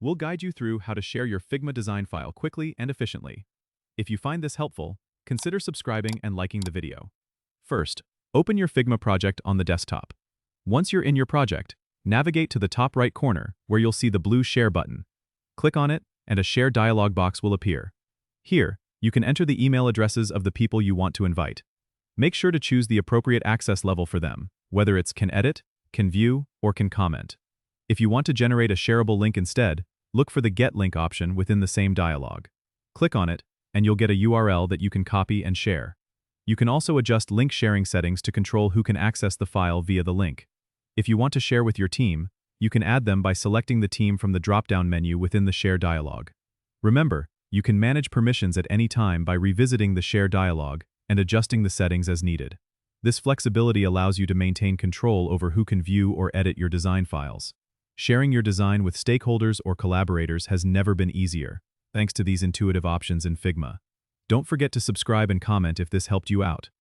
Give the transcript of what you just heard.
We'll guide you through how to share your Figma design file quickly and efficiently. If you find this helpful, consider subscribing and liking the video. First, open your Figma project on the desktop. Once you're in your project, navigate to the top right corner where you'll see the blue Share button. Click on it, and a Share dialog box will appear. Here, you can enter the email addresses of the people you want to invite. Make sure to choose the appropriate access level for them, whether it's can edit, can view, or can comment. If you want to generate a shareable link instead, look for the Get Link option within the same dialog. Click on it, and you'll get a URL that you can copy and share. You can also adjust link sharing settings to control who can access the file via the link. If you want to share with your team, you can add them by selecting the team from the drop-down menu within the Share dialog. Remember, you can manage permissions at any time by revisiting the Share dialog and adjusting the settings as needed. This flexibility allows you to maintain control over who can view or edit your design files. Sharing your design with stakeholders or collaborators has never been easier, thanks to these intuitive options in Figma. Don't forget to subscribe and comment if this helped you out.